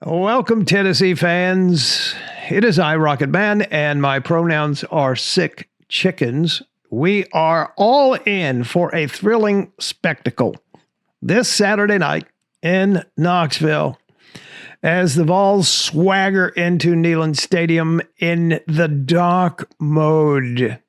Welcome, Tennessee fans. It is I, Rocket Man, and my pronouns are sick chickens. We are all in for a thrilling spectacle this Saturday night in Knoxville as the Vols swagger into Neyland Stadium in the dark mode.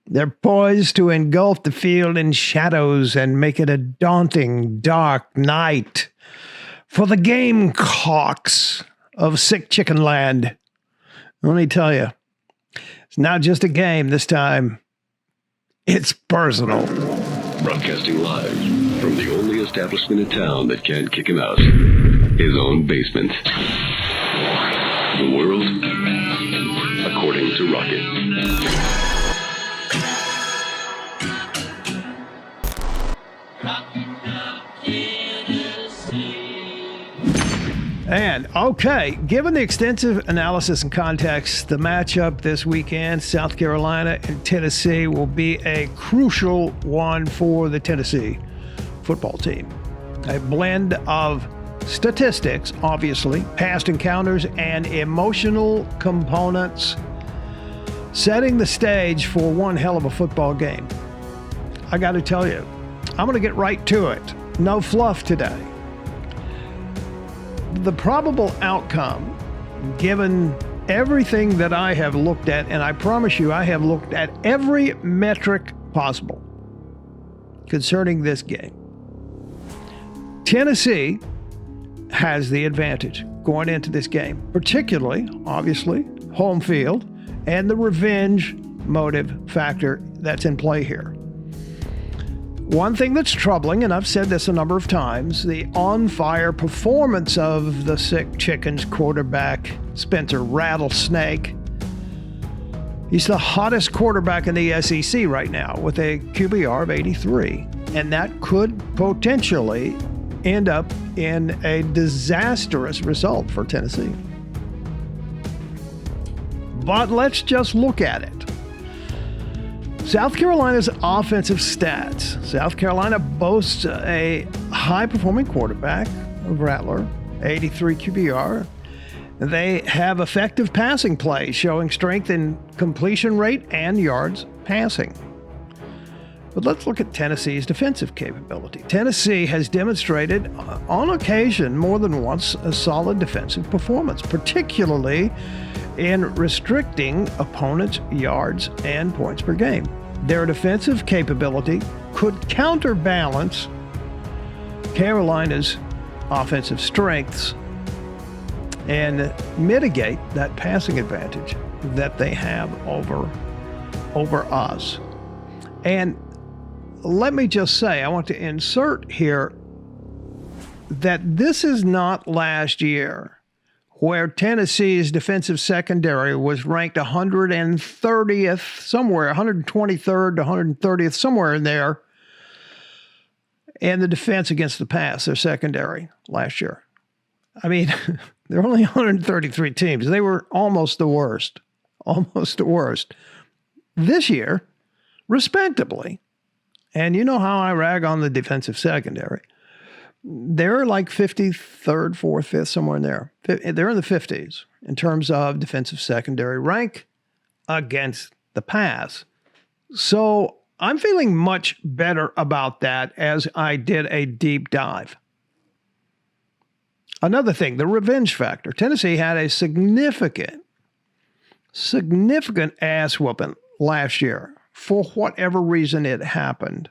They're poised to engulf the field in shadows and make it a daunting, dark night for the Gamecocks of Sick Chicken Land. Let me tell you, it's not just a game this time. It's personal. Broadcasting live from the only establishment in town that can't kick him out. His own basement. The world according to Rocket. And, okay, given the extensive analysis and context, the matchup this weekend, South Carolina and Tennessee, will be a crucial one for the Tennessee football team. A blend of statistics, obviously, past encounters, and emotional components, setting the stage for one hell of a football game. I got to tell you, I'm going to get right to it. No fluff today. The probable outcome, given everything that I have looked at, and I promise you I have looked at every metric possible concerning this game. Tennessee has the advantage going into this game, particularly, obviously, home field and the revenge motive factor that's in play here. One thing that's troubling, and I've said this a number of times, the on-fire performance of the Sick Chickens quarterback, Spencer Rattlesnake. He's the hottest quarterback in the SEC right now with a QBR of 83, and that could potentially end up in a disastrous result for Tennessee. But let's just look at it. South Carolina's offensive stats. South Carolina boasts a high-performing quarterback, Rattler, 83 QBR. They have effective passing plays, showing strength in completion rate and yards passing. But let's look at Tennessee's defensive capability. Tennessee has demonstrated, on occasion, more than once, a solid defensive performance, particularly in restricting opponents' yards and points per game. Their defensive capability could counterbalance Carolina's offensive strengths and mitigate that passing advantage that they have over us. And let me just say, I want to insert here that this is not last year, where Tennessee's defensive secondary was ranked 130th, somewhere, 123rd to 130th, somewhere in there, and the defense against the pass, their secondary, last year. I mean, there are only 133 teams. They were almost the worst. Almost the worst. This year, respectably, and you know how I rag on the defensive secondary, they're like 53rd, 4th, 5th, somewhere in there. They're in the 50s in terms of defensive secondary rank against the pass. So I'm feeling much better about that as I did a deep dive. Another thing, the revenge factor. Tennessee had a significant ass whooping last year for whatever reason it happened.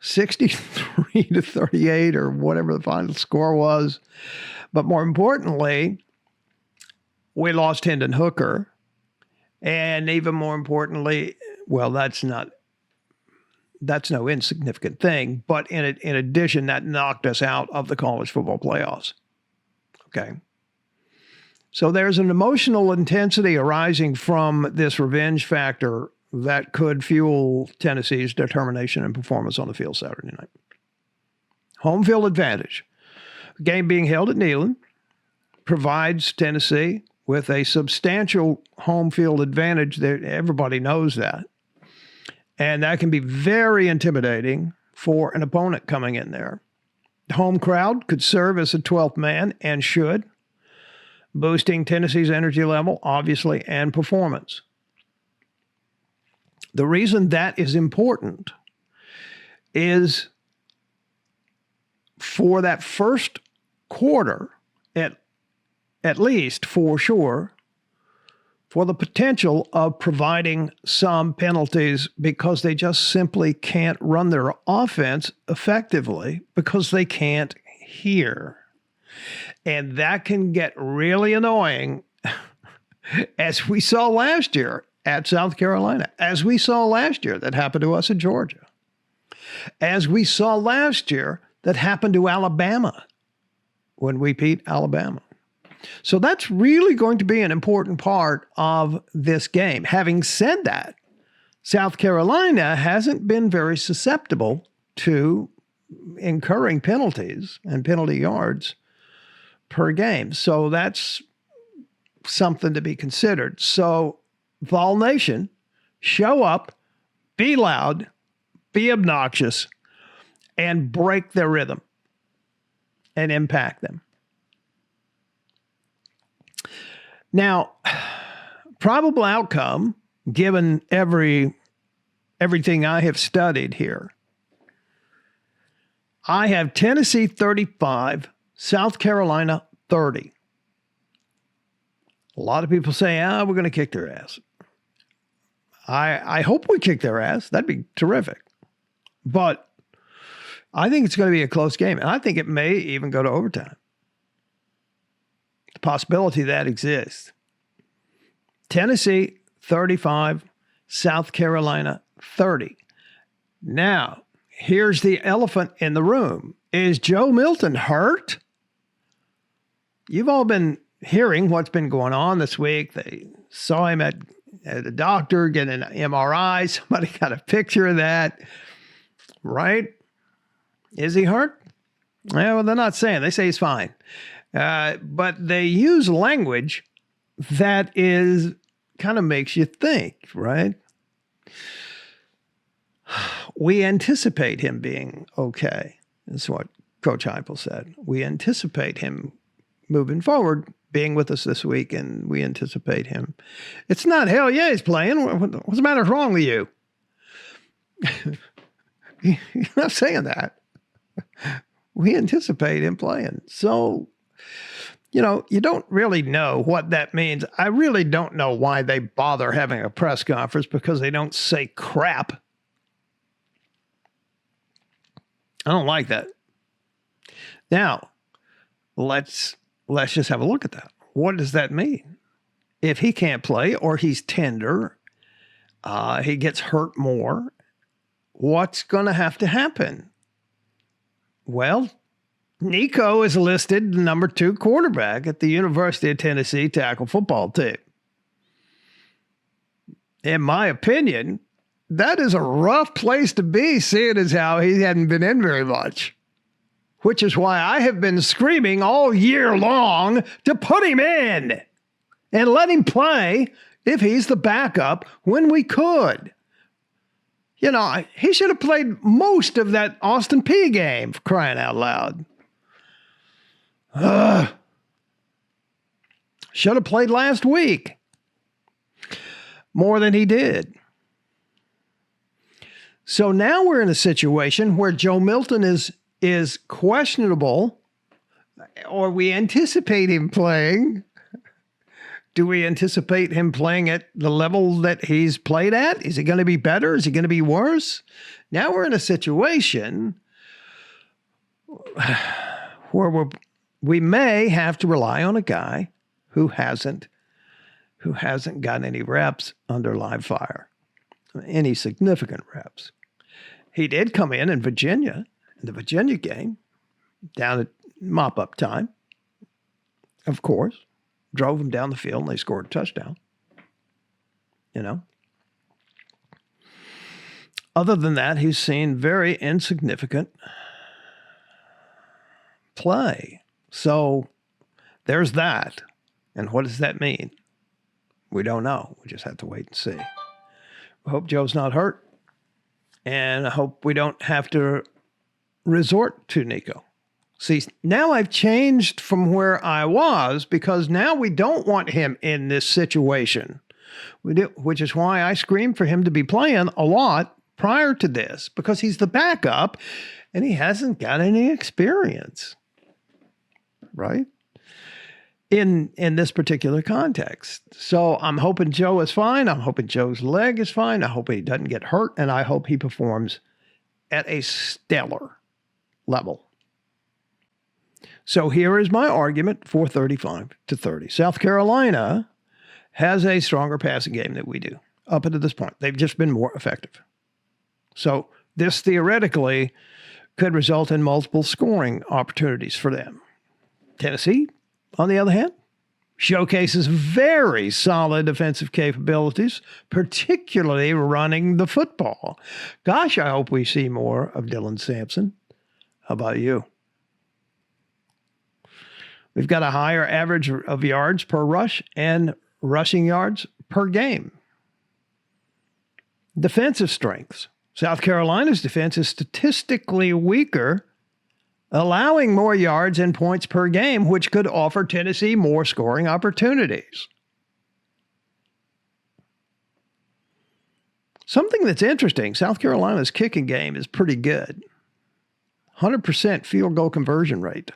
63 to 38 or whatever the final score was. But more importantly, we lost Hendon Hooker. And even more importantly, well, that's no insignificant thing. But in addition, that knocked us out of the college football playoffs. Okay. So there's an emotional intensity arising from this revenge factor that could fuel Tennessee's determination and performance on the field Saturday night. Home field advantage. The game being held at Neyland provides Tennessee with a substantial home field advantage. Everybody knows that. And that can be very intimidating for an opponent coming in there. The home crowd could serve as a 12th man and should. boosting Tennessee's energy level, obviously, and performance. The reason that is important is for that first quarter, at least for sure, for the potential of providing some penalties because they just simply can't run their offense effectively because they can't hear. And that can get really annoying, as we saw last year at South Carolina, as we saw last year that happened to us in Georgia, as we saw last year that happened to Alabama when we beat Alabama. So that's really going to be an important part of this game. Having said that, South Carolina hasn't been very susceptible to incurring penalties and penalty yards per game. So that's something to be considered. So Vol Nation, show up, be loud, be obnoxious, and break their rhythm and impact them. Now, probable outcome, given everything I have studied here, I have Tennessee 35, South Carolina 30. A lot of people say, we're going to kick their ass. I hope we kick their ass. That'd be terrific. But I think it's going to be a close game, and I think it may even go to overtime. The possibility that exists. Tennessee 35, South Carolina 30. Now, here's the elephant in the room. Is Joe Milton hurt? You've all been hearing what's been going on this week. They saw him at the doctor getting an MRI. Somebody got a picture of that, right? Is he hurt? Well, they're not saying. They say he's fine. But they use language that is kind of makes you think, right? We anticipate him being okay. That's what Coach Heupel said. We anticipate him moving forward, being with us this week, and we anticipate him. It's not, hell yeah, he's playing. What's the matter wrong with you? You're not saying that. We anticipate him playing. So, you don't really know what that means. I really don't know why they bother having a press conference, because they don't say crap. I don't like that. Now, let's just have a look at that. What does that mean? If he can't play, or he's tender, he gets hurt more, what's going to have to happen? Well, Nico is listed the number 2 quarterback at the University of Tennessee tackle football team. In my opinion, that is a rough place to be, seeing as how he hadn't been in very much. Which is why I have been screaming all year long to put him in and let him play if he's the backup when we could. He should have played most of that Austin Peay game, for crying out loud. Should have played last week more than he did. So now we're in a situation where Joe Milton is questionable, or we anticipate him playing. Do we anticipate him playing at the level that he's played at? Is it going to be better? Is it going to be worse? Now we're in a situation where we may have to rely on a guy who hasn't gotten any reps under live fire, any significant reps. He did come in Virginia, in the Virginia game, down at mop-up time, of course. Drove them down the field, and they scored a touchdown. Other than that, he's seen very insignificant play. So there's that. And what does that mean? We don't know. We just have to wait and see. I hope Joe's not hurt. And I hope we don't have to resort to Nico. See, now I've changed from where I was because now we don't want him in this situation, which is why I screamed for him to be playing a lot prior to this, because he's the backup and he hasn't got any experience, right? In this particular context. So I'm hoping Joe is fine. I'm hoping Joe's leg is fine. I hope he doesn't get hurt, and I hope he performs at a stellar level. So here is my argument for 35-30. South Carolina has a stronger passing game than we do up until this point. They've just been more effective. So this theoretically could result in multiple scoring opportunities for them. Tennessee, on the other hand, showcases very solid defensive capabilities, particularly running the football. Gosh, I hope we see more of Dylan Sampson. How about you? We've got a higher average of yards per rush and rushing yards per game. Defensive strengths. South Carolina's defense is statistically weaker, allowing more yards and points per game, which could offer Tennessee more scoring opportunities. Something that's interesting, South Carolina's kicking game is pretty good. 100% field goal conversion rate.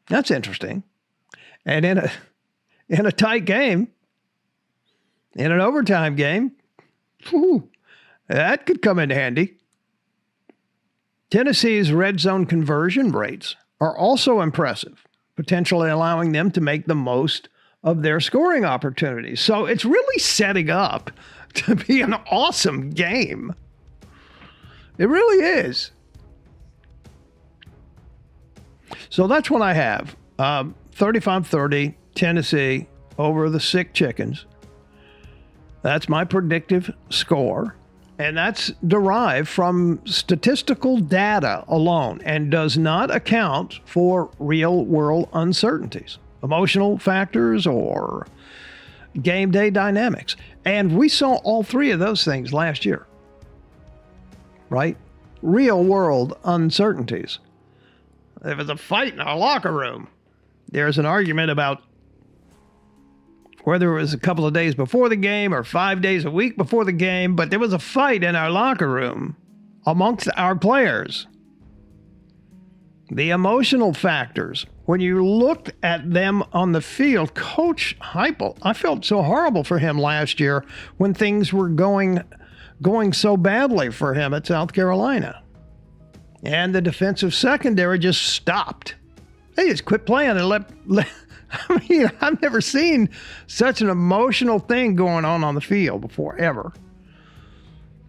That's interesting. And in a tight game, in an overtime game, that could come in handy. Tennessee's red zone conversion rates are also impressive, potentially allowing them to make the most of their scoring opportunities. So it's really setting up to be an awesome game. It really is. So that's what I have. 35-30, Tennessee over the Sick Chickens. That's my predictive score. And that's derived from statistical data alone and does not account for real-world uncertainties, emotional factors, or game day dynamics. And we saw all three of those things last year, right? Real-world uncertainties. There was a fight in our locker room. There's an argument about whether it was a couple of days before the game or 5 days a week before the game, but there was a fight in our locker room amongst our players. The emotional factors, when you looked at them on the field, Coach Heupel, I felt so horrible for him last year when things were going so badly for him at South Carolina. And the defensive secondary just stopped. They just quit playing and let I mean, I've never seen such an emotional thing going on the field before, ever.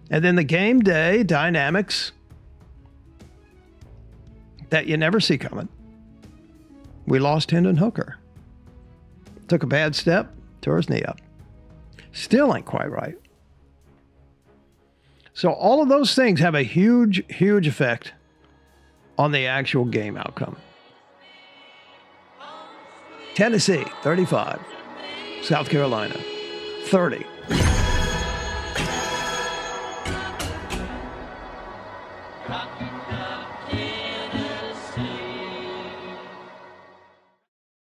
And then the game day dynamics that you never see coming. We lost Hendon Hooker. Took a bad step, tore his knee up. Still ain't quite right. So all of those things have a huge, huge effect on the actual game outcome. Tennessee, 35. South Carolina, 30.